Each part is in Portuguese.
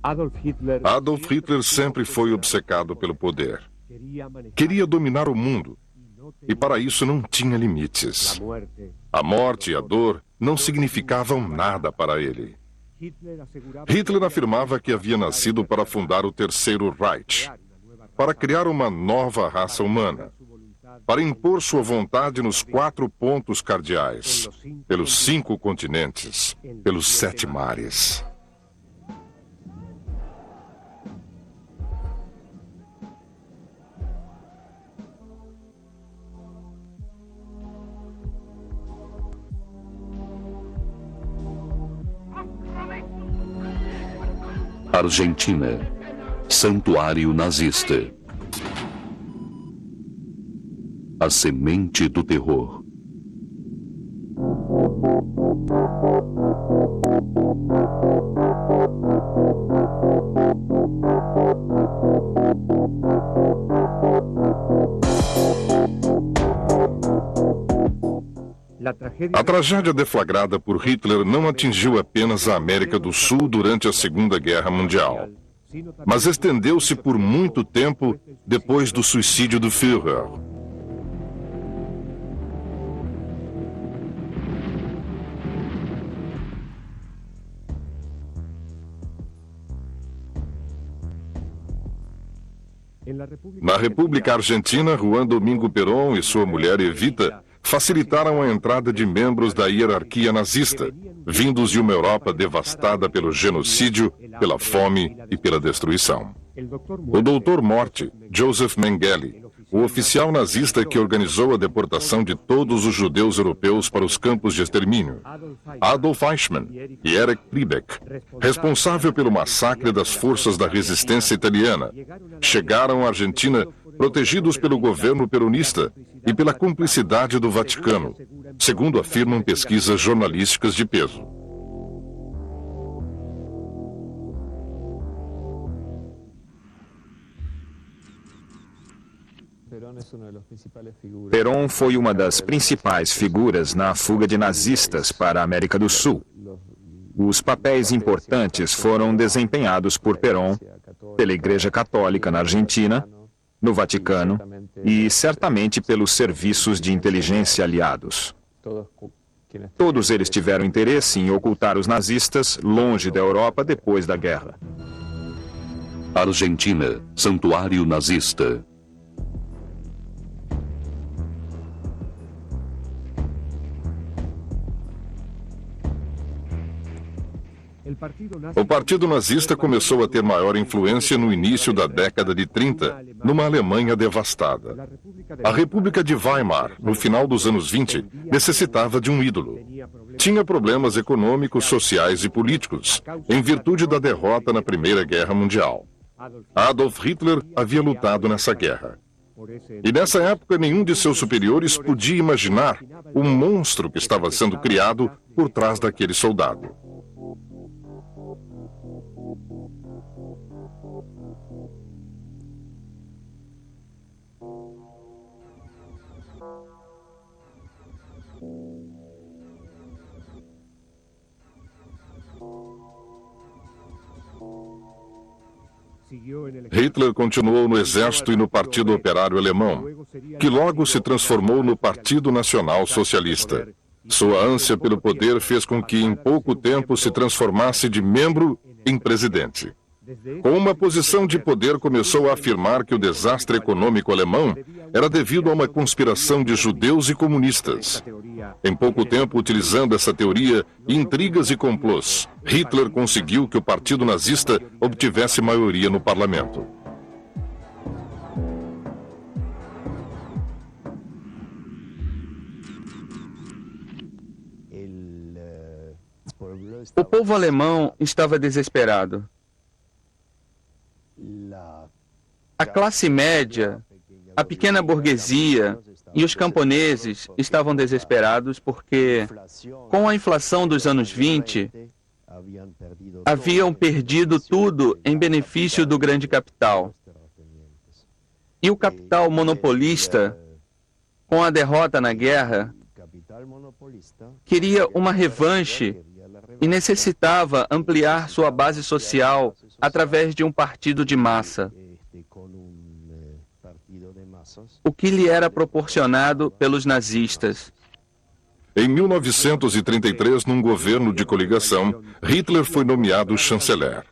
Adolf Hitler sempre foi obcecado pelo poder. Queria dominar o mundo, e para isso não tinha limites. A morte e a dor não significavam nada para ele. Hitler afirmava que havia nascido para fundar o Terceiro Reich, para criar uma nova raça humana, para impor sua vontade nos 4 pontos cardeais, pelos 5 continentes, pelos 7 mares. Argentina, santuário nazista. A semente do terror. A tragédia deflagrada por Hitler não atingiu apenas a América do Sul durante a Segunda Guerra Mundial, mas estendeu-se por muito tempo depois do suicídio do Führer. Na República Argentina, Juan Domingo Perón e sua mulher Evita facilitaram a entrada de membros da hierarquia nazista, vindos de uma Europa devastada pelo genocídio, pela fome e pela destruição. O Doutor Morte, Joseph Mengele, o oficial nazista que organizou a deportação de todos os judeus europeus para os campos de extermínio. Adolf Eichmann e Erich Priebeck, responsável pelo massacre das forças da resistência italiana, chegaram à Argentina protegidos pelo governo peronista e pela cumplicidade do Vaticano, segundo afirmam pesquisas jornalísticas de peso. Perón foi uma das principais figuras na fuga de nazistas para a América do Sul. Os papéis importantes foram desempenhados por Perón, pela Igreja Católica na Argentina, no Vaticano e certamente pelos serviços de inteligência aliados. Todos eles tiveram interesse em ocultar os nazistas longe da Europa depois da guerra. Argentina, santuário nazista. O Partido Nazista começou a ter maior influência no início da década de 30, numa Alemanha devastada. A República de Weimar, no final dos anos 20, necessitava de um ídolo. Tinha problemas econômicos, sociais e políticos, em virtude da derrota na Primeira Guerra Mundial. Adolf Hitler havia lutado nessa guerra. E nessa época, nenhum de seus superiores podia imaginar o monstro que estava sendo criado por trás daquele soldado. Hitler continuou no exército e no Partido Operário Alemão, que logo se transformou no Partido Nacional Socialista. Sua ânsia pelo poder fez com que em pouco tempo se transformasse de membro em presidente. Com uma posição de poder, começou a afirmar que o desastre econômico alemão era devido a uma conspiração de judeus e comunistas. Em pouco tempo, utilizando essa teoria, intrigas e complôs, Hitler conseguiu que o Partido Nazista obtivesse maioria no parlamento. O povo alemão estava desesperado. A classe média, a pequena burguesia e os camponeses estavam desesperados porque, com a inflação dos anos 20, haviam perdido tudo em benefício do grande capital. E o capital monopolista, com a derrota na guerra, queria uma revanche e necessitava ampliar sua base social através de um partido de massa, o que lhe era proporcionado pelos nazistas. Em 1933, num governo de coligação, Hitler foi nomeado chanceler.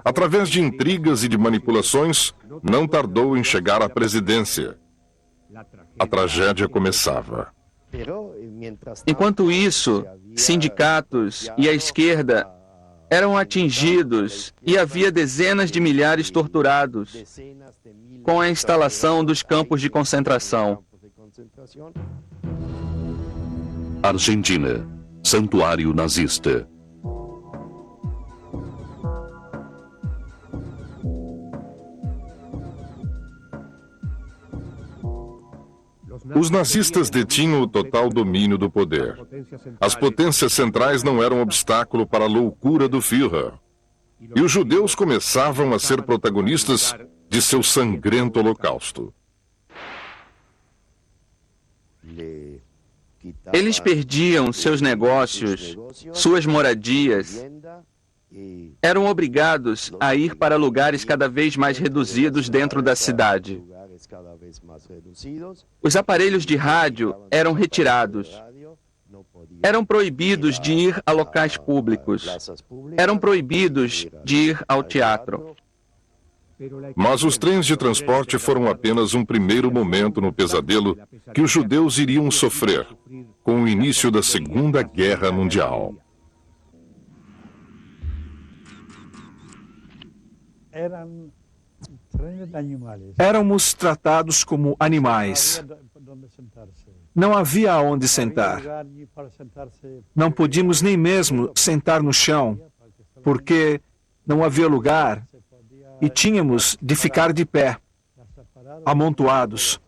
Através de intrigas e de manipulações, não tardou em chegar à presidência. A tragédia começava. Enquanto isso, sindicatos e a esquerda eram atingidos e havia dezenas de milhares torturados com a instalação dos campos de concentração. Argentina, santuário nazista. Os nazistas detinham o total domínio do poder. As potências centrais não eram obstáculo para a loucura do Führer. E os judeus começavam a ser protagonistas de seu sangrento holocausto. Eles perdiam seus negócios, suas moradias, eram obrigados a ir para lugares cada vez mais reduzidos dentro da cidade. Os aparelhos de rádio eram retirados. Eram proibidos de ir a locais públicos. Eram proibidos de ir ao teatro. Mas os trens de transporte foram apenas um primeiro momento no pesadelo que os judeus iriam sofrer com o início da Segunda Guerra Mundial. Éramos tratados como animais. Não havia onde sentar. Não podíamos nem mesmo sentar no chão, porque não havia lugar e tínhamos de ficar de pé, amontoados.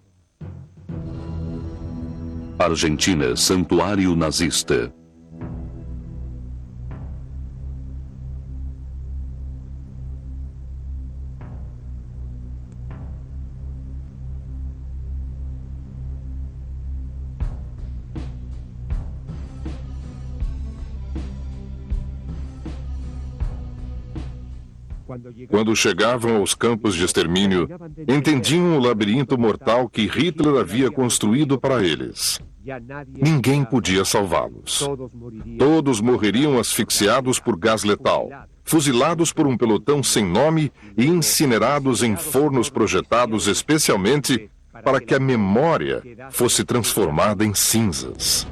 Argentina, santuário nazista. Quando chegavam aos campos de extermínio, entendiam o labirinto mortal que Hitler havia construído para eles. Ninguém podia salvá-los. Todos morreriam asfixiados por gás letal, fuzilados por um pelotão sem nome e incinerados em fornos projetados especialmente para que a memória fosse transformada em cinzas.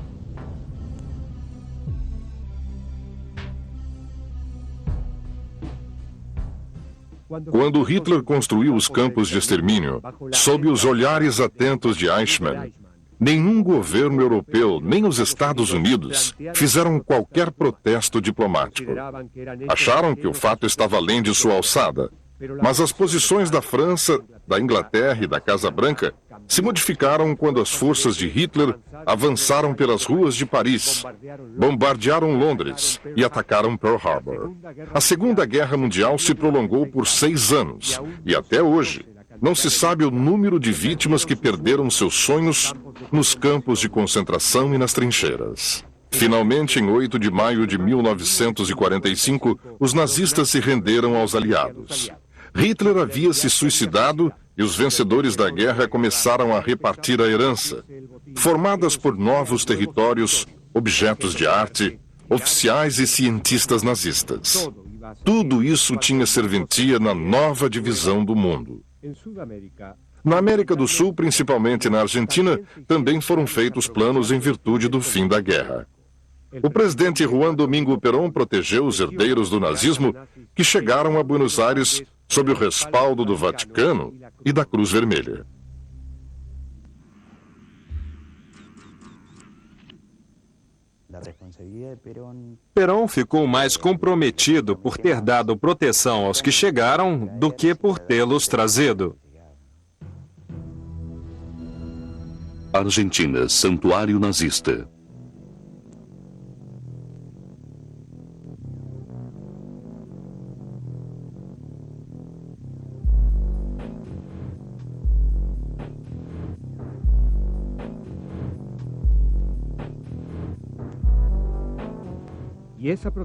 Quando Hitler construiu os campos de extermínio, sob os olhares atentos de Eichmann, nenhum governo europeu, nem os Estados Unidos, fizeram qualquer protesto diplomático. Acharam que o fato estava além de sua alçada, mas as posições da França, da Inglaterra e da Casa Branca se modificaram quando as forças de Hitler avançaram pelas ruas de Paris, bombardearam Londres e atacaram Pearl Harbor. A Segunda Guerra Mundial se prolongou por 6 anos e até hoje não se sabe o número de vítimas que perderam seus sonhos nos campos de concentração e nas trincheiras. Finalmente, em 8 de maio de 1945, os nazistas se renderam aos aliados. Hitler havia se suicidado e os vencedores da guerra começaram a repartir a herança, formadas por novos territórios, objetos de arte, oficiais e cientistas nazistas. Tudo isso tinha serventia na nova divisão do mundo. Na América do Sul, principalmente na Argentina, também foram feitos planos em virtude do fim da guerra. O presidente Juan Domingo Perón protegeu os herdeiros do nazismo que chegaram a Buenos Aires sob o respaldo do Vaticano e da Cruz Vermelha. Perón ficou mais comprometido por ter dado proteção aos que chegaram do que por tê-los trazido. Argentina, santuário nazista.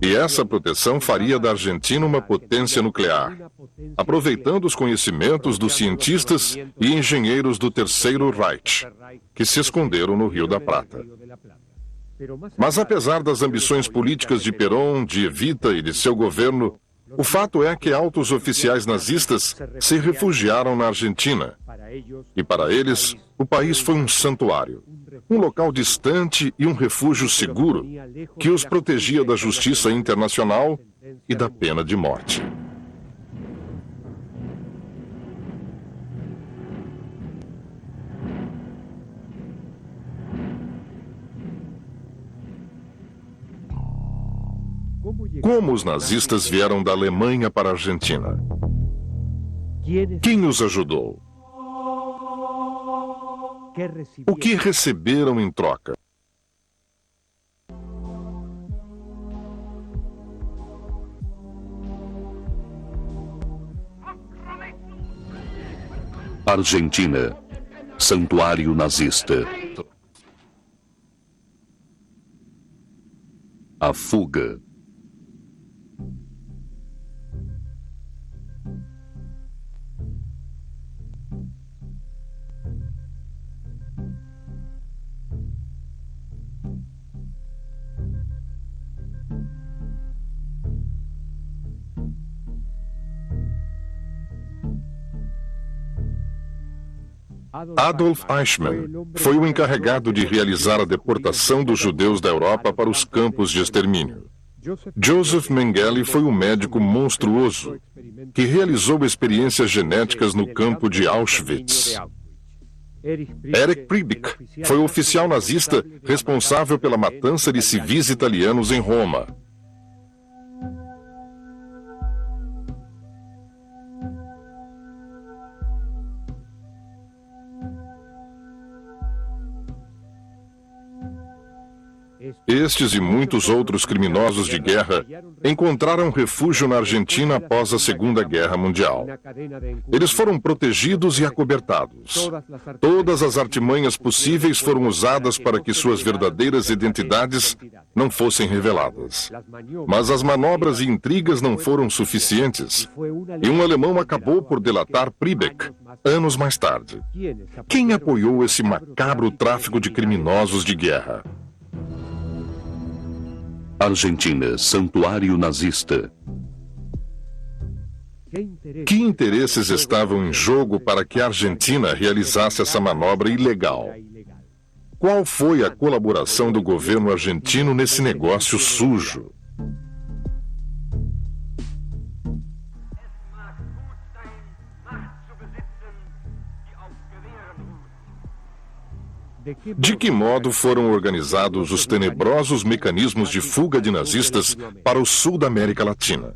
E essa proteção faria da Argentina uma potência nuclear, aproveitando os conhecimentos dos cientistas e engenheiros do Terceiro Reich, que se esconderam no Rio da Prata. Mas apesar das ambições políticas de Perón, de Evita e de seu governo, o fato é que altos oficiais nazistas se refugiaram na Argentina. E para eles, o país foi um santuário, um local distante e um refúgio seguro que os protegia da justiça internacional e da pena de morte. Como os nazistas vieram da Alemanha para a Argentina? Quem os ajudou? O que receberam em troca? Argentina, santuário nazista. A fuga. Adolf Eichmann foi o encarregado de realizar a deportação dos judeus da Europa para os campos de extermínio. Joseph Mengele foi um médico monstruoso que realizou experiências genéticas no campo de Auschwitz. Erich Priebig foi o oficial nazista responsável pela matança de civis italianos em Roma. Estes e muitos outros criminosos de guerra encontraram refúgio na Argentina após a Segunda Guerra Mundial. Eles foram protegidos e acobertados. Todas as artimanhas possíveis foram usadas para que suas verdadeiras identidades não fossem reveladas. Mas as manobras e intrigas não foram suficientes, e um alemão acabou por delatar Priebig anos mais tarde. Quem apoiou esse macabro tráfico de criminosos de guerra? Argentina, santuário nazista. Que interesses estavam em jogo para que a Argentina realizasse essa manobra ilegal? Qual foi a colaboração do governo argentino nesse negócio sujo? De que modo foram organizados os tenebrosos mecanismos de fuga de nazistas para o sul da América Latina?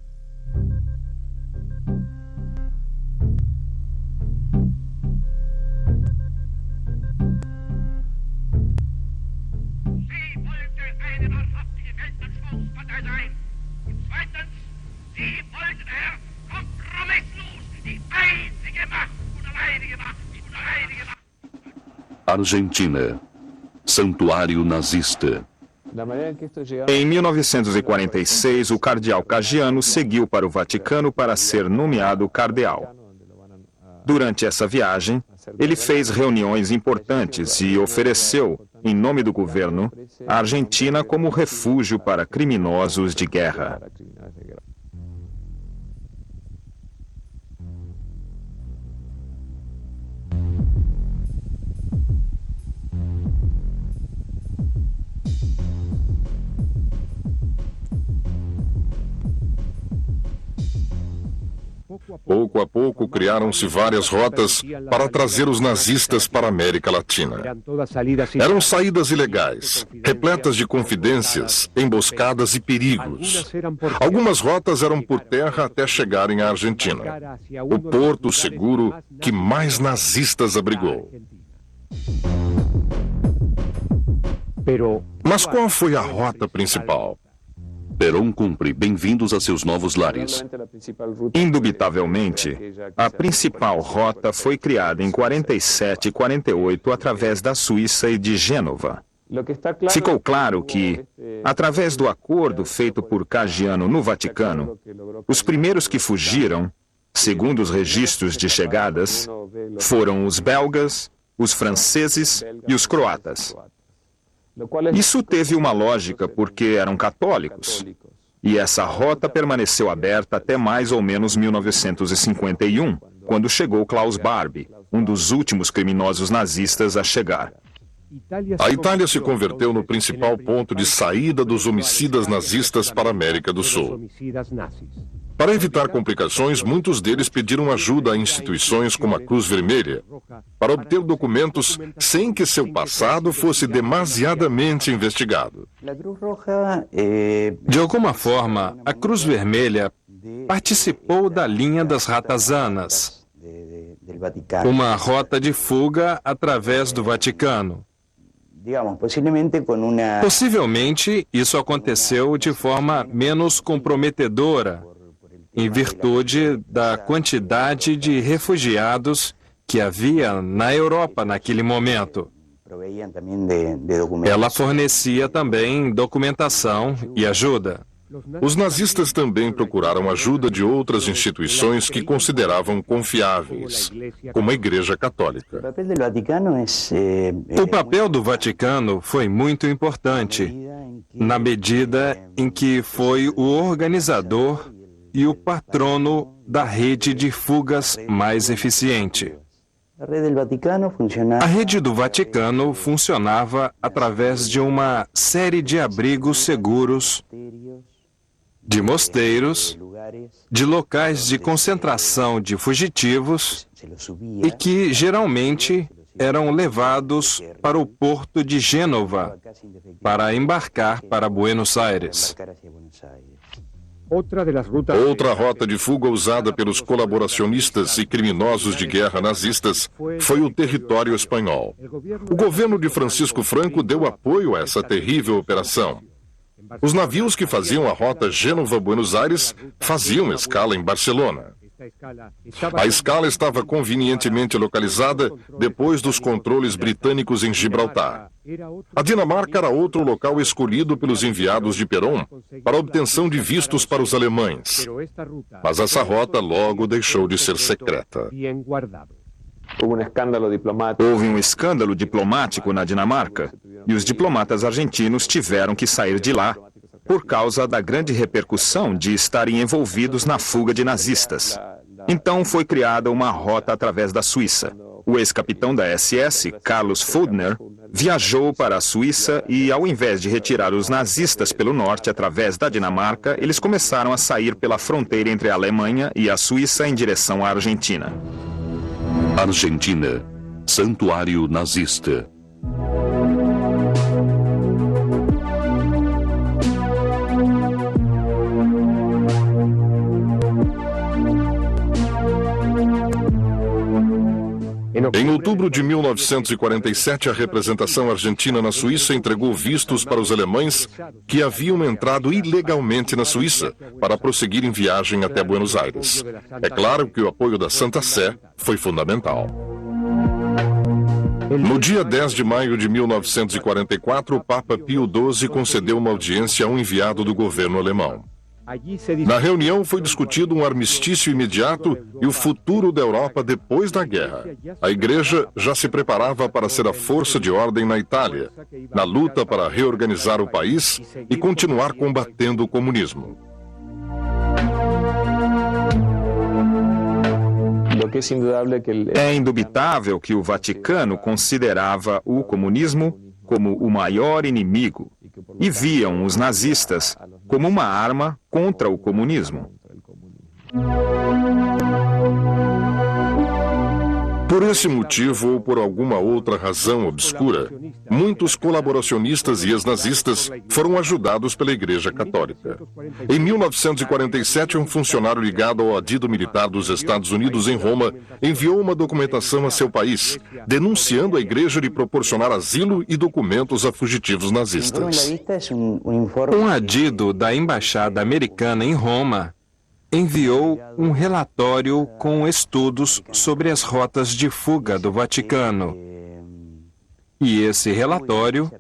Argentina, santuário nazista. Em 1946, o cardeal Caggiano seguiu para o Vaticano para ser nomeado cardeal. Durante essa viagem, ele fez reuniões importantes e ofereceu, em nome do governo, a Argentina como refúgio para criminosos de guerra. Pouco a pouco, criaram-se várias rotas para trazer os nazistas para a América Latina. Eram saídas ilegais, repletas de confidências, emboscadas e perigos. Algumas rotas eram por terra até chegarem à Argentina, o porto seguro que mais nazistas abrigou. Mas qual foi a rota principal? Perón cumpre bem-vindos a seus novos lares. Indubitavelmente, a principal rota foi criada em 47 e 48 através da Suíça e de Gênova. Ficou claro que, através do acordo feito por Caggiano no Vaticano, os primeiros que fugiram, segundo os registros de chegadas, foram os belgas, os franceses e os croatas. Isso teve uma lógica porque eram católicos, e essa rota permaneceu aberta até mais ou menos 1951, quando chegou Klaus Barbie, um dos últimos criminosos nazistas a chegar. A Itália se converteu no principal ponto de saída dos homicidas nazistas para a América do Sul. Para evitar complicações, muitos deles pediram ajuda a instituições como a Cruz Vermelha, para obter documentos sem que seu passado fosse demasiadamente investigado. De alguma forma, a Cruz Vermelha participou da linha das ratazanas, uma rota de fuga através do Vaticano. Possivelmente, isso aconteceu de forma menos comprometedora, em virtude da quantidade de refugiados que havia na Europa naquele momento. Ela fornecia também documentação e ajuda. Os nazistas também procuraram ajuda de outras instituições que consideravam confiáveis, como a Igreja Católica. O papel do Vaticano foi muito importante, na medida em que foi o organizador e o patrono da rede de fugas mais eficiente. A rede do Vaticano funcionava através de uma série de abrigos seguros, de mosteiros, de locais de concentração de fugitivos e que geralmente eram levados para o porto de Gênova para embarcar para Buenos Aires. Outra rota de fuga usada pelos colaboracionistas e criminosos de guerra nazistas foi o território espanhol. O governo de Francisco Franco deu apoio a essa terrível operação. Os navios que faziam a rota Gênova-Buenos Aires faziam escala em Barcelona. A escala estava convenientemente localizada depois dos controles britânicos em Gibraltar. A Dinamarca era outro local escolhido pelos enviados de Perón para a obtenção de vistos para os alemães. Mas essa rota logo deixou de ser secreta. Houve um escândalo diplomático na Dinamarca e os diplomatas argentinos tiveram que sair de lá por causa da grande repercussão de estarem envolvidos na fuga de nazistas. Então foi criada uma rota através da Suíça. O ex-capitão da SS, Carlos Fuldner, viajou para a Suíça e, ao invés de retirar os nazistas pelo norte através da Dinamarca, eles começaram a sair pela fronteira entre a Alemanha e a Suíça em direção à Argentina. Argentina, santuário nazista. Em outubro de 1947, a representação argentina na Suíça entregou vistos para os alemães que haviam entrado ilegalmente na Suíça para prosseguir em viagem até Buenos Aires. É claro que o apoio da Santa Sé foi fundamental. No dia 10 de maio de 1944, o Papa Pio XII concedeu uma audiência a um enviado do governo alemão. Na reunião foi discutido um armistício imediato e o futuro da Europa depois da guerra. A Igreja já se preparava para ser a força de ordem na Itália, na luta para reorganizar o país e continuar combatendo o comunismo. É indubitável que o Vaticano considerava o comunismo como o maior inimigo e viam os nazistas como uma arma contra o comunismo. Por esse motivo ou por alguma outra razão obscura, muitos colaboracionistas e ex-nazistas foram ajudados pela Igreja Católica. Em 1947, um funcionário ligado ao adido militar dos Estados Unidos em Roma enviou uma documentação a seu país, denunciando a Igreja de proporcionar asilo e documentos a fugitivos nazistas. Um adido da Embaixada Americana em Roma enviou um relatório com estudos sobre as rotas de fuga do Vaticano. E esse relatório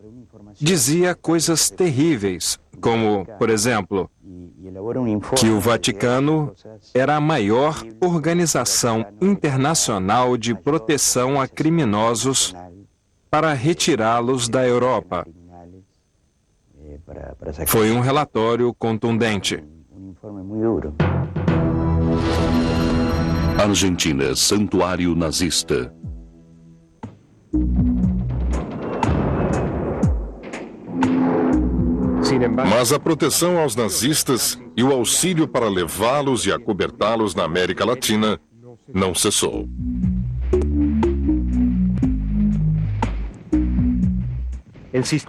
dizia coisas terríveis, como, por exemplo, que o Vaticano era a maior organização internacional de proteção a criminosos para retirá-los da Europa. Foi um relatório contundente. Argentina, santuário nazista. Mas a proteção aos nazistas e o auxílio para levá-los e acobertá-los na América Latina não cessou.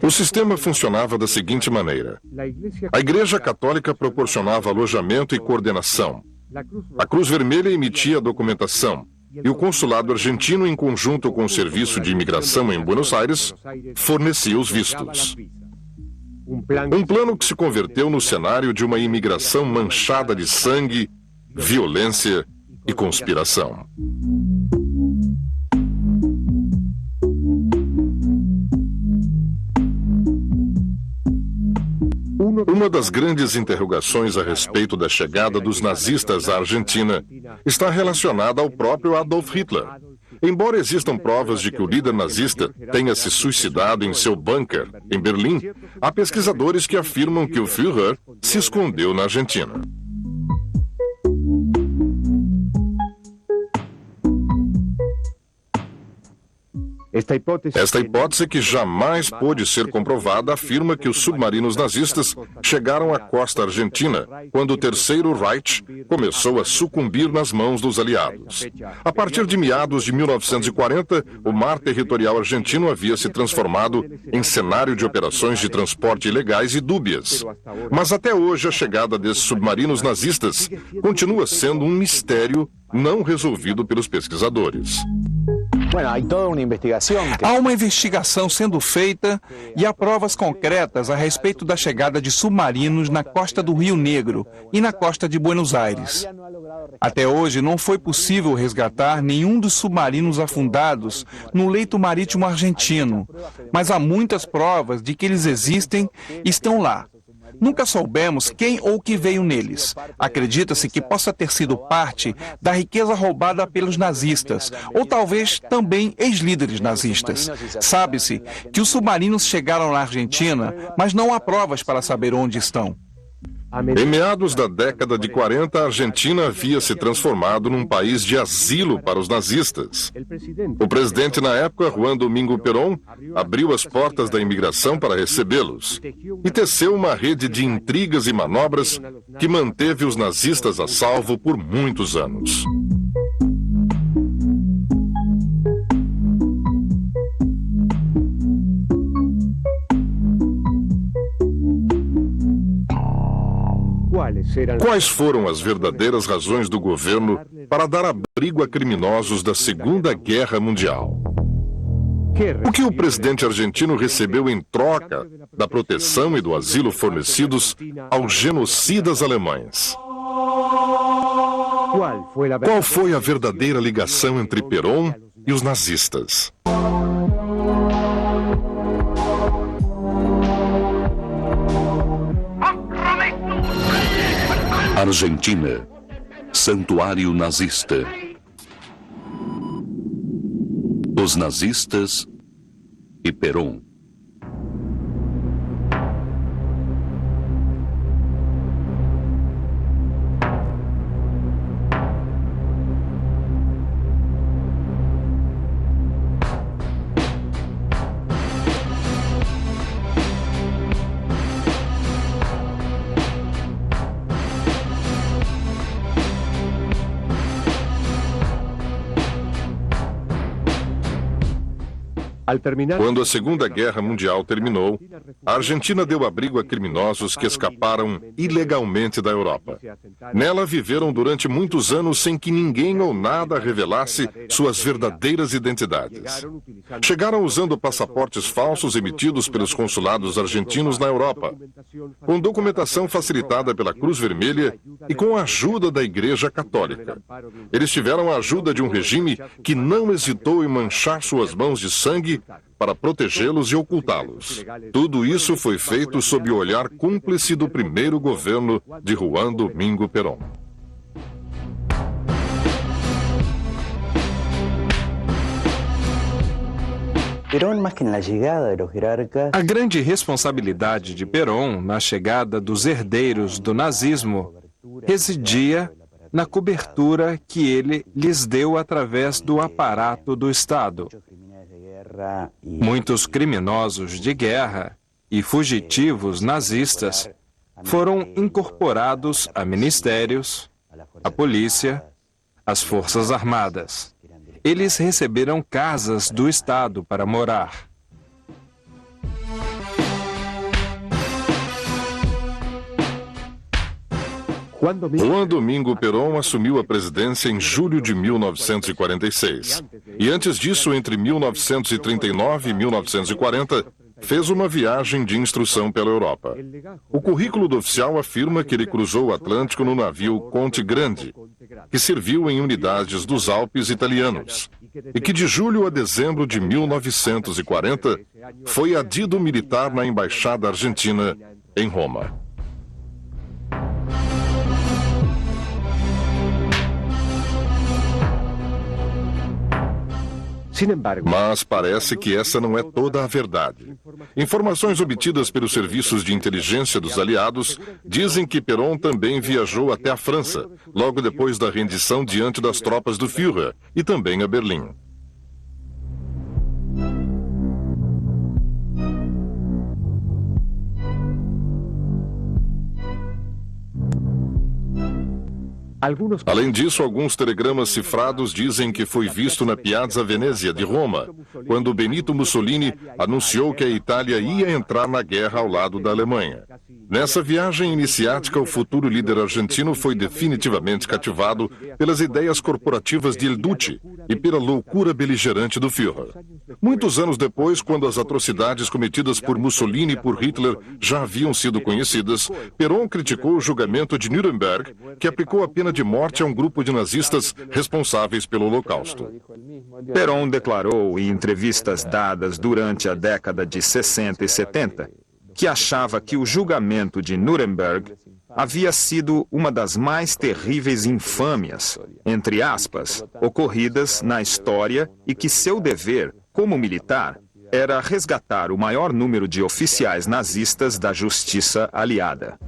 O sistema funcionava da seguinte maneira: a Igreja Católica proporcionava alojamento e coordenação. A Cruz Vermelha emitia a documentação. E o consulado argentino, em conjunto com o Serviço de Imigração em Buenos Aires, fornecia os vistos. Um plano que se converteu no cenário de uma imigração manchada de sangue, violência e conspiração. Uma das grandes interrogações a respeito da chegada dos nazistas à Argentina está relacionada ao próprio Adolf Hitler. Embora existam provas de que o líder nazista tenha se suicidado em seu bunker, em Berlim, há pesquisadores que afirmam que o Führer se escondeu na Argentina. Esta hipótese, que jamais pôde ser comprovada, afirma que os submarinos nazistas chegaram à costa argentina quando o Terceiro Reich começou a sucumbir nas mãos dos aliados. A partir de meados de 1940, o mar territorial argentino havia se transformado em cenário de operações de transporte ilegais e dúbias. Mas até hoje a chegada desses submarinos nazistas continua sendo um mistério não resolvido pelos pesquisadores. Há uma investigação sendo feita e há provas concretas a respeito da chegada de submarinos na costa do Rio Negro e na costa de Buenos Aires. Até hoje não foi possível resgatar nenhum dos submarinos afundados no leito marítimo argentino, mas há muitas provas de que eles existem e estão lá. Nunca soubemos quem ou que veio neles. Acredita-se que possa ter sido parte da riqueza roubada pelos nazistas, ou talvez também ex-líderes nazistas. Sabe-se que os submarinos chegaram na Argentina, mas não há provas para saber onde estão. Em meados da década de 40, a Argentina havia se transformado num país de asilo para os nazistas. O presidente na época, Juan Domingo Perón, abriu as portas da imigração para recebê-los e teceu uma rede de intrigas e manobras que manteve os nazistas a salvo por muitos anos. Quais foram as verdadeiras razões do governo para dar abrigo a criminosos da Segunda Guerra Mundial? O que o presidente argentino recebeu em troca da proteção e do asilo fornecidos aos genocidas alemães? Qual foi a verdadeira ligação entre Perón e os nazistas? Argentina, santuário nazista. Os nazistas e Perón. Quando a Segunda Guerra Mundial terminou, a Argentina deu abrigo a criminosos que escaparam ilegalmente da Europa. Nela viveram durante muitos anos sem que ninguém ou nada revelasse suas verdadeiras identidades. Chegaram usando passaportes falsos emitidos pelos consulados argentinos na Europa, com documentação facilitada pela Cruz Vermelha e com a ajuda da Igreja Católica. Eles tiveram a ajuda de um regime que não hesitou em manchar suas mãos de sangue sangue para protegê-los e ocultá-los. Tudo isso foi feito sob o olhar cúmplice do primeiro governo de Juan Domingo Perón. A grande responsabilidade de Perón na chegada dos herdeiros do nazismo residia na cobertura que ele lhes deu através do aparato do Estado. Muitos criminosos de guerra e fugitivos nazistas foram incorporados a ministérios, a polícia, as forças armadas. Eles receberam casas do Estado para morar. Juan Domingo Perón assumiu a presidência em julho de 1946. E antes disso, entre 1939 e 1940, fez uma viagem de instrução pela Europa. O currículo do oficial afirma que ele cruzou o Atlântico no navio Conte Grande, que serviu em unidades dos Alpes italianos, e que de julho a dezembro de 1940 foi adido militar na Embaixada Argentina em Roma. Mas parece que essa não é toda a verdade. Informações obtidas pelos serviços de inteligência dos aliados dizem que Perón também viajou até a França, logo depois da rendição diante das tropas do Führer, e também a Berlim. Além disso, alguns telegramas cifrados dizem que foi visto na Piazza Venezia de Roma, quando Benito Mussolini anunciou que a Itália ia entrar na guerra ao lado da Alemanha. Nessa viagem iniciática, o futuro líder argentino foi definitivamente cativado pelas ideias corporativas de El Duce e pela loucura beligerante do Führer. Muitos anos depois, quando as atrocidades cometidas por Mussolini e por Hitler já haviam sido conhecidas, Perón criticou o julgamento de Nuremberg, que aplicou a pena de morte a um grupo de nazistas responsáveis pelo Holocausto. Perón declarou em entrevistas dadas durante a década de 60 e 70 que achava que o julgamento de Nuremberg havia sido uma das mais terríveis infâmias, entre aspas, ocorridas na história e que seu dever, como militar, era resgatar o maior número de oficiais nazistas da justiça aliada.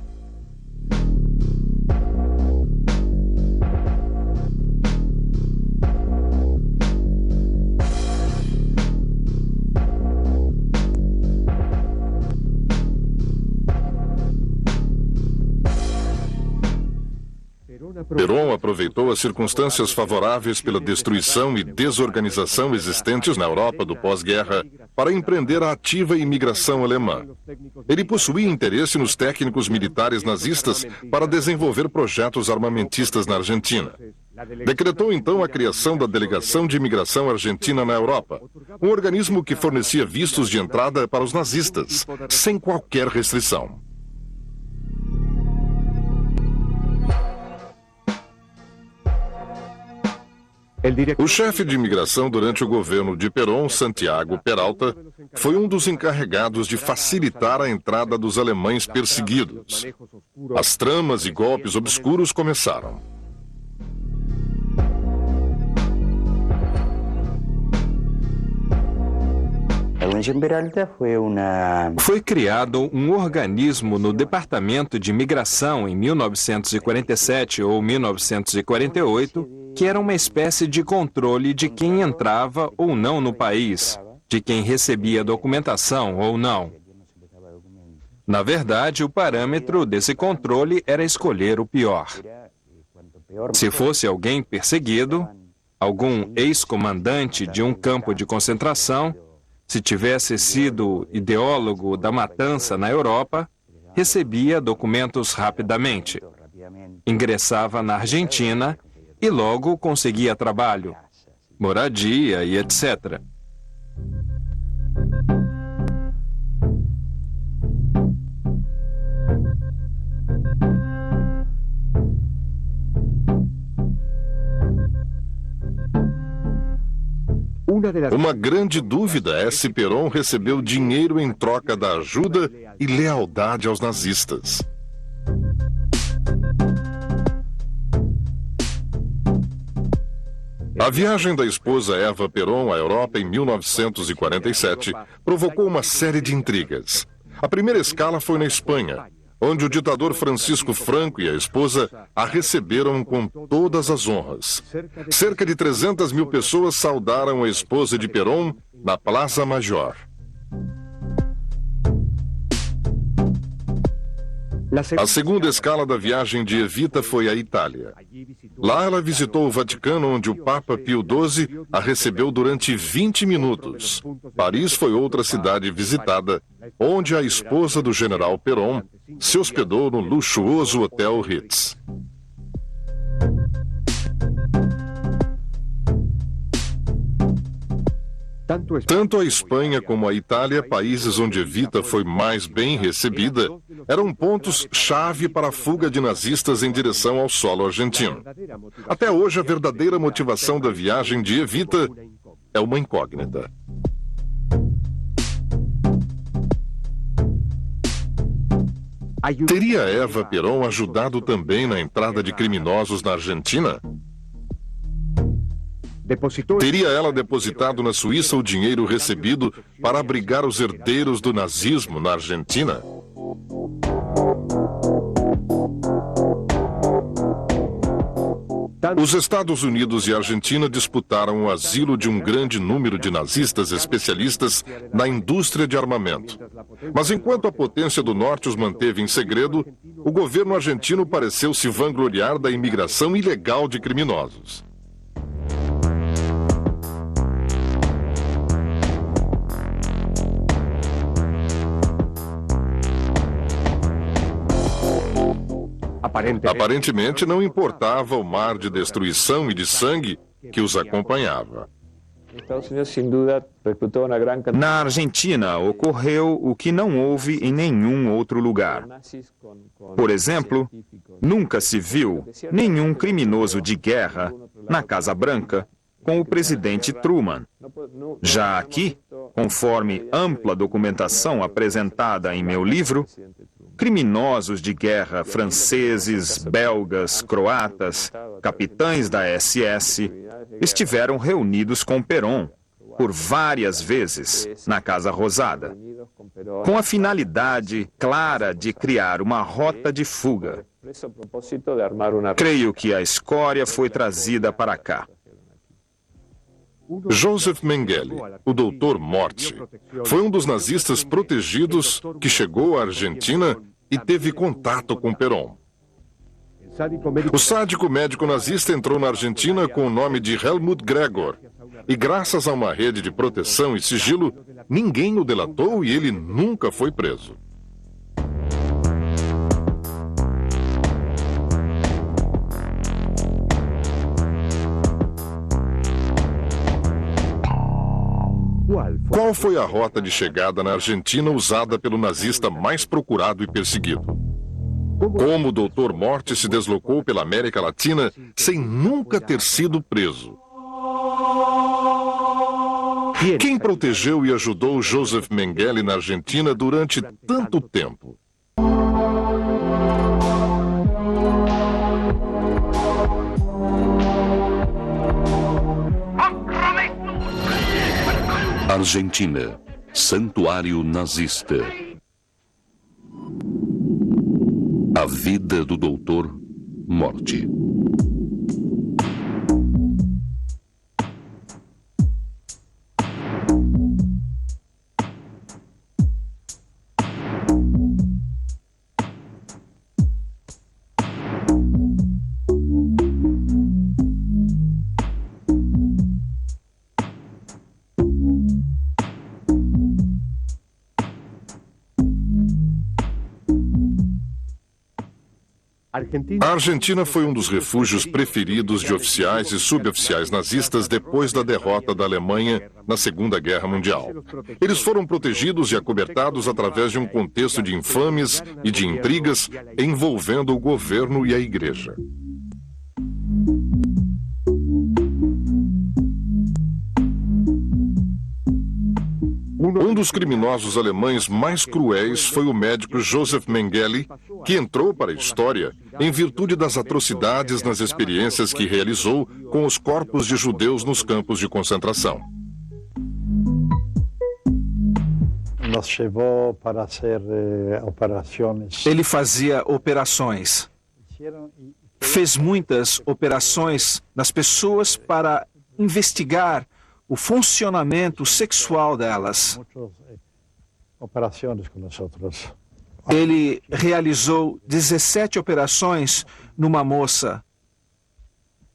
Perón aproveitou as circunstâncias favoráveis pela destruição e desorganização existentes na Europa do pós-guerra para empreender a ativa imigração alemã. Ele possuía interesse nos técnicos militares nazistas para desenvolver projetos armamentistas na Argentina. Decretou então a criação da Delegação de Imigração Argentina na Europa, um organismo que fornecia vistos de entrada para os nazistas, sem qualquer restrição. O chefe de imigração durante o governo de Perón, Santiago Peralta, foi um dos encarregados de facilitar a entrada dos alemães perseguidos. As tramas e golpes obscuros começaram. Foi criado um organismo no Departamento de Imigração em 1947 ou 1948, que era uma espécie de controle de quem entrava ou não no país, de quem recebia documentação ou não. Na verdade, o parâmetro desse controle era escolher o pior. Se fosse alguém perseguido, algum ex-comandante de um campo de concentração, se tivesse sido ideólogo da matança na Europa, recebia documentos rapidamente, ingressava na Argentina e logo conseguia trabalho, moradia e etc. Uma grande dúvida é se Perón recebeu dinheiro em troca da ajuda e lealdade aos nazistas. A viagem da esposa Eva Perón à Europa em 1947 provocou uma série de intrigas. A primeira escala foi na Espanha, onde o ditador Francisco Franco e a esposa a receberam com todas as honras. Cerca de 300 mil pessoas saudaram a esposa de Perón na Plaza Major. A segunda escala da viagem de Evita foi a Itália. Lá ela visitou o Vaticano, onde o Papa Pio XII a recebeu durante 20 minutos. Paris foi outra cidade visitada, onde a esposa do general Perón se hospedou no luxuoso Hotel Ritz. Tanto a Espanha como a Itália, países onde Evita foi mais bem recebida, eram pontos-chave para a fuga de nazistas em direção ao solo argentino. Até hoje, a verdadeira motivação da viagem de Evita é uma incógnita. Teria Eva Perón ajudado também na entrada de criminosos na Argentina? Teria ela depositado na Suíça o dinheiro recebido para abrigar os herdeiros do nazismo na Argentina? Os Estados Unidos e a Argentina disputaram o asilo de um grande número de nazistas especialistas na indústria de armamento. Mas enquanto a potência do norte os manteve em segredo, o governo argentino pareceu se vangloriar da imigração ilegal de criminosos. Aparentemente não importava o mar de destruição e de sangue que os acompanhava. Na Argentina, ocorreu o que não houve em nenhum outro lugar. Por exemplo, nunca se viu nenhum criminoso de guerra na Casa Branca com o presidente Truman. Já aqui, conforme ampla documentação apresentada em meu livro, criminosos de guerra franceses, belgas, croatas, capitães da SS, estiveram reunidos com Perón por várias vezes na Casa Rosada, com a finalidade clara de criar uma rota de fuga. Creio que a escória foi trazida para cá. Joseph Mengele, o Dr. Morte, foi um dos nazistas protegidos que chegou à Argentina e teve contato com Perón. O sádico médico nazista entrou na Argentina com o nome de Helmut Gregor, e graças a uma rede de proteção e sigilo, ninguém o delatou e ele nunca foi preso. Qual foi a rota de chegada na Argentina usada pelo nazista mais procurado e perseguido? Como o Dr. Morte se deslocou pela América Latina sem nunca ter sido preso? Quem protegeu e ajudou Joseph Mengele na Argentina durante tanto tempo? Argentina, santuário nazista. A vida do Dr. Morte. A Argentina foi um dos refúgios preferidos de oficiais e suboficiais nazistas depois da derrota da Alemanha na Segunda Guerra Mundial. Eles foram protegidos e acobertados através de um contexto de infames e de intrigas envolvendo o governo e a igreja. dos criminosos alemães mais cruéis foi o médico Joseph Mengele, que entrou para a história em virtude das atrocidades nas experiências que realizou com os corpos de judeus nos campos de concentração. Ele fazia operações. Fez muitas operações nas pessoas para investigar o funcionamento sexual delas. Ele realizou 17 operações numa moça,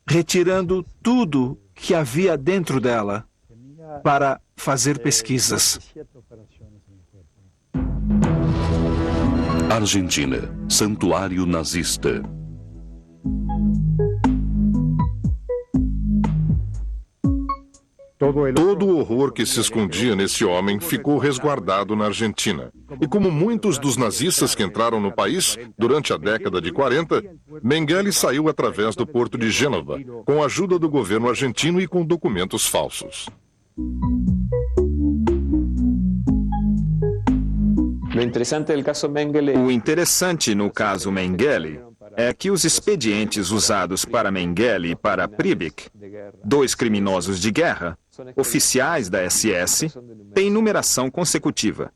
retirando tudo que havia dentro dela para fazer pesquisas. Argentina, santuário nazista. Todo o horror que se escondia nesse homem ficou resguardado na Argentina. E como muitos dos nazistas que entraram no país durante a década de 40, Mengele saiu através do porto de Gênova, com a ajuda do governo argentino e com documentos falsos. O interessante no caso Mengele é que os expedientes usados para Mengele e para Pribic, dois criminosos de guerra, oficiais da SS, têm numeração consecutiva.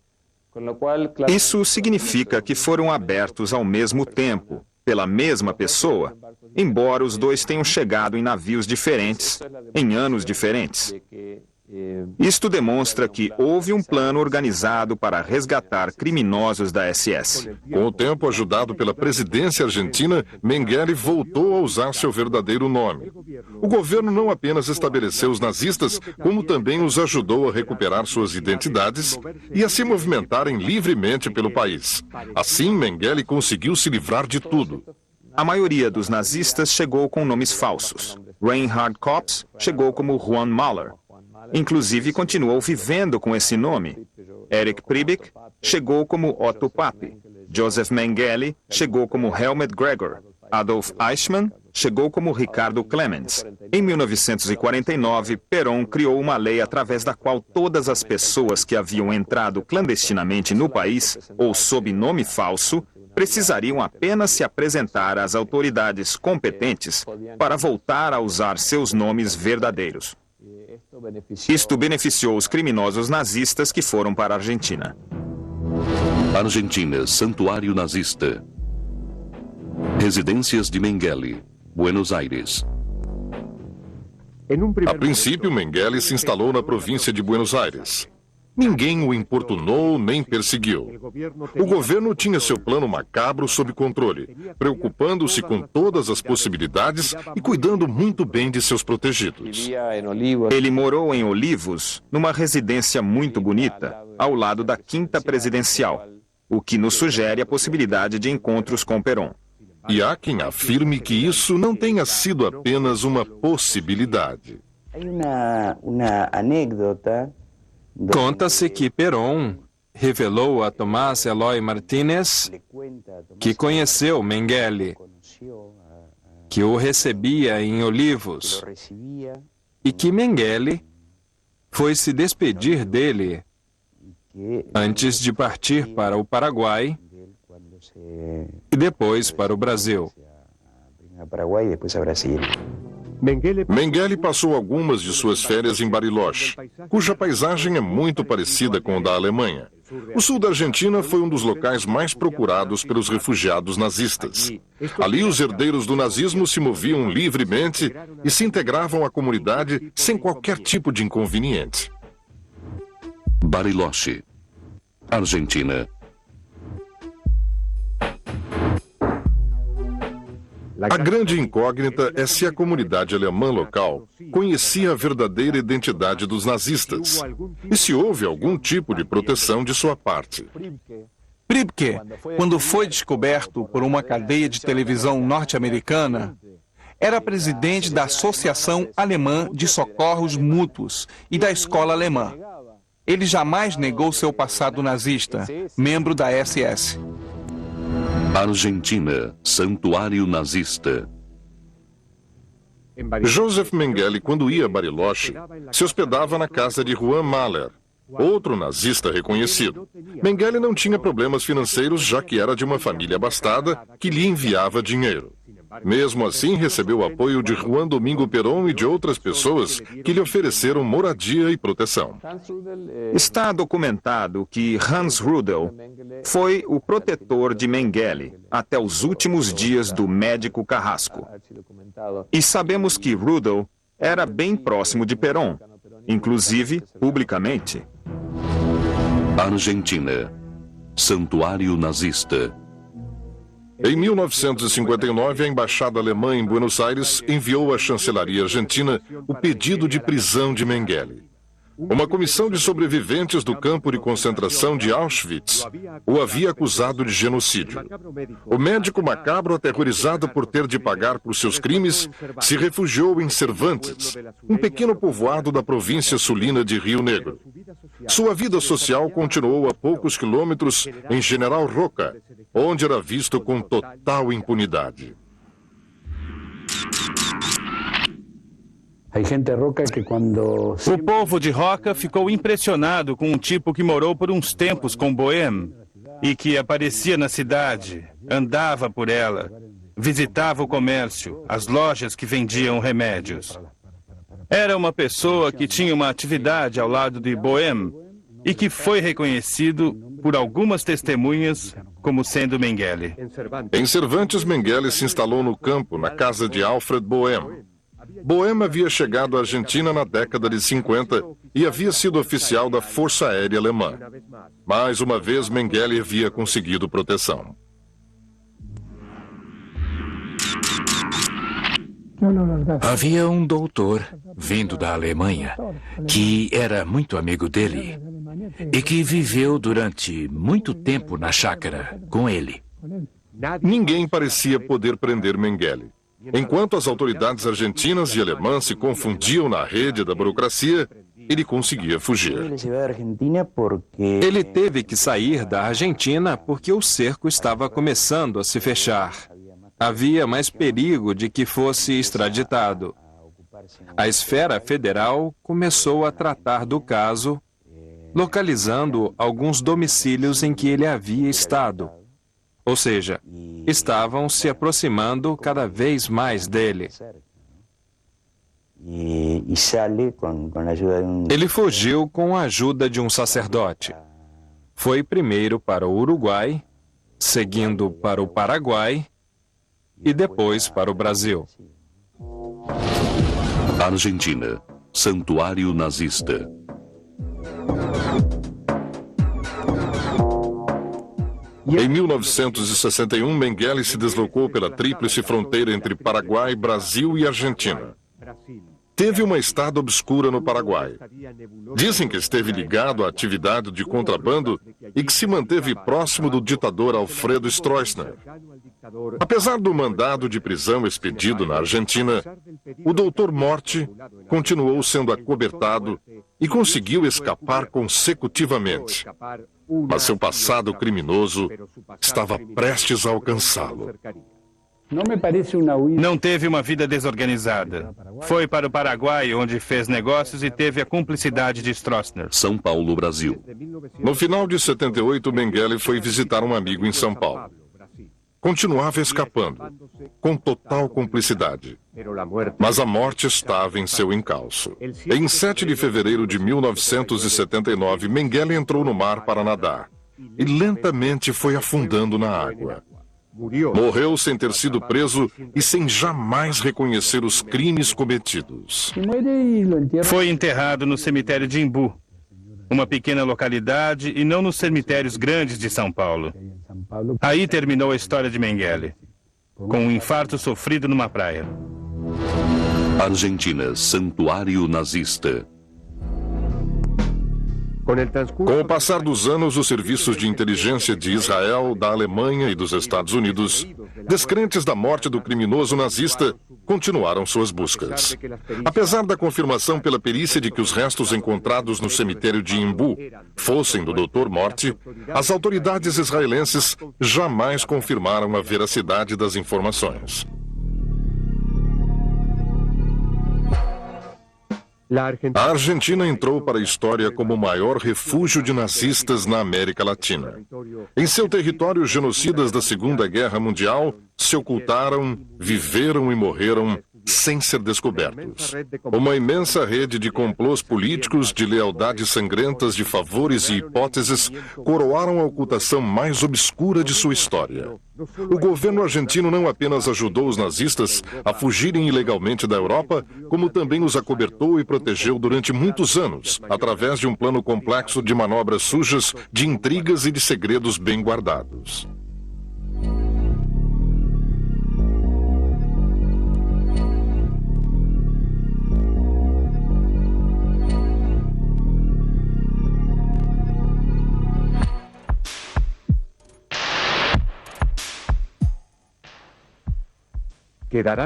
Isso significa que foram abertos ao mesmo tempo, pela mesma pessoa, embora os dois tenham chegado em navios diferentes, em anos diferentes. Isto demonstra que houve um plano organizado para resgatar criminosos da SS. Com o tempo, ajudado pela presidência argentina, Mengele voltou a usar seu verdadeiro nome. O governo não apenas estabeleceu os nazistas, como também os ajudou a recuperar suas identidades e a se movimentarem livremente pelo país. Assim, Mengele conseguiu se livrar de tudo. A maioria dos nazistas chegou com nomes falsos. Reinhard Kopf chegou como Juan Mahler. Inclusive, continuou vivendo com esse nome. Erich Pribic chegou como Otto Pape. Joseph Mengele chegou como Helmut Gregor. Adolf Eichmann chegou como Ricardo Clemens. Em 1949, Perón criou uma lei através da qual todas as pessoas que haviam entrado clandestinamente no país, ou sob nome falso, precisariam apenas se apresentar às autoridades competentes para voltar a usar seus nomes verdadeiros. Isto beneficiou os criminosos nazistas que foram para a Argentina. Argentina, santuário nazista. Residências de Mengele, Buenos Aires. A princípio, Mengele se instalou na província de Buenos Aires. Ninguém o importunou nem perseguiu. O governo tinha seu plano macabro sob controle, preocupando-se com todas as possibilidades e cuidando muito bem de seus protegidos. Ele morou em Olivos, numa residência muito bonita, ao lado da Quinta Presidencial, o que nos sugere a possibilidade de encontros com Perón. E há quem afirme que isso não tenha sido apenas uma possibilidade. Conta-se que Perón revelou a Tomás Eloy Martínez que conheceu Mengele, que o recebia em Olivos, e que Mengele foi se despedir dele antes de partir para o Paraguai e depois para o Brasil. Mengele passou algumas de suas férias em Bariloche, cuja paisagem é muito parecida com a da Alemanha. O sul da Argentina foi um dos locais mais procurados pelos refugiados nazistas. Ali, os herdeiros do nazismo se moviam livremente e se integravam à comunidade sem qualquer tipo de inconveniente. Bariloche, Argentina. A grande incógnita é se a comunidade alemã local conhecia a verdadeira identidade dos nazistas e se houve algum tipo de proteção de sua parte. Priebke, quando foi descoberto por uma cadeia de televisão norte-americana, era presidente da Associação Alemã de Socorros Mútuos e da Escola Alemã. Ele jamais negou seu passado nazista, membro da SS. Argentina, santuário nazista. Joseph Mengele, quando ia a Bariloche, se hospedava na casa de Juan Mahler, outro nazista reconhecido. Mengele não tinha problemas financeiros, já que era de uma família abastada que lhe enviava dinheiro. Mesmo assim, recebeu o apoio de Juan Domingo Perón e de outras pessoas que lhe ofereceram moradia e proteção. Está documentado que Hans Rudel foi o protetor de Mengele até os últimos dias do médico Carrasco. E sabemos que Rudel era bem próximo de Perón, inclusive publicamente. Argentina. Santuário nazista. Em 1959, a embaixada alemã em Buenos Aires enviou à chancelaria argentina o pedido de prisão de Mengele. Uma comissão de sobreviventes do campo de concentração de Auschwitz o havia acusado de genocídio. O médico macabro, aterrorizado por ter de pagar por seus crimes, se refugiou em Cervantes, um pequeno povoado da província sulina de Rio Negro. Sua vida social continuou a poucos quilômetros em General Roca, onde era visto com total impunidade. O povo de Roca ficou impressionado com um tipo que morou por uns tempos com Bohème e que aparecia na cidade, andava por ela, visitava o comércio, as lojas que vendiam remédios. Era uma pessoa que tinha uma atividade ao lado de Bohème e que foi reconhecido por algumas testemunhas como sendo Mengele. Em Cervantes, Mengele se instalou no campo, na casa de Alfred Bohème. Bohème havia chegado à Argentina na década de 50 e havia sido oficial da Força Aérea Alemã. Mais uma vez, Mengele havia conseguido proteção. Havia um doutor vindo da Alemanha que era muito amigo dele e que viveu durante muito tempo na chácara com ele. Ninguém parecia poder prender Mengele. Enquanto as autoridades argentinas e alemãs se confundiam na rede da burocracia, ele conseguia fugir. Ele teve que sair da Argentina porque o cerco estava começando a se fechar. Havia mais perigo de que fosse extraditado. A esfera federal começou a tratar do caso, localizando alguns domicílios em que ele havia estado. Ou seja, estavam se aproximando cada vez mais dele. Ele fugiu com a ajuda de um sacerdote. Foi primeiro para o Uruguai, seguindo para o Paraguai e depois para o Brasil. Argentina. Santuário nazista. Em 1961, Mengele se deslocou pela tríplice fronteira entre Paraguai, Brasil e Argentina. Teve uma estada obscura no Paraguai. Dizem que esteve ligado à atividade de contrabando e que se manteve próximo do ditador Alfredo Stroessner. Apesar do mandado de prisão expedido na Argentina, o Dr. Morte continuou sendo acobertado e conseguiu escapar consecutivamente. Mas seu passado criminoso estava prestes a alcançá-lo. Não teve uma vida desorganizada. Foi para o Paraguai, onde fez negócios e teve a cumplicidade de Stroessner. São Paulo, Brasil. No final de 78, Mengele foi visitar um amigo em São Paulo. Continuava escapando, com total cumplicidade. Mas a morte estava em seu encalço. Em 7 de fevereiro de 1979, Mengele entrou no mar para nadar e lentamente foi afundando na água. Morreu sem ter sido preso e sem jamais reconhecer os crimes cometidos. Foi enterrado no cemitério de Imbu, uma pequena localidade, e não nos cemitérios grandes de São Paulo. Aí terminou a história de Mengele, com um infarto sofrido numa praia. Argentina. Santuário nazista. Com o passar dos anos, os serviços de inteligência de Israel, da Alemanha e dos Estados Unidos, descrentes da morte do criminoso nazista, continuaram suas buscas. Apesar da confirmação pela perícia de que os restos encontrados no cemitério de Imbu fossem do Dr. Morte, as autoridades israelenses jamais confirmaram a veracidade das informações. A Argentina entrou para a história como o maior refúgio de nazistas na América Latina. Em seu território, os genocidas da Segunda Guerra Mundial se ocultaram, viveram e morreram sem ser descobertos. Uma imensa rede de complôs políticos, de lealdades sangrentas, de favores e hipóteses coroaram a ocultação mais obscura de sua história. O governo argentino não apenas ajudou os nazistas a fugirem ilegalmente da Europa, como também os acobertou e protegeu durante muitos anos, através de um plano complexo de manobras sujas, de intrigas e de segredos bem guardados.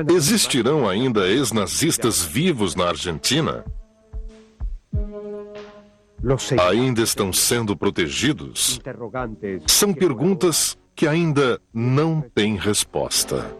Existirão ainda ex-nazistas vivos na Argentina? Ainda estão sendo protegidos? São perguntas que ainda não têm resposta.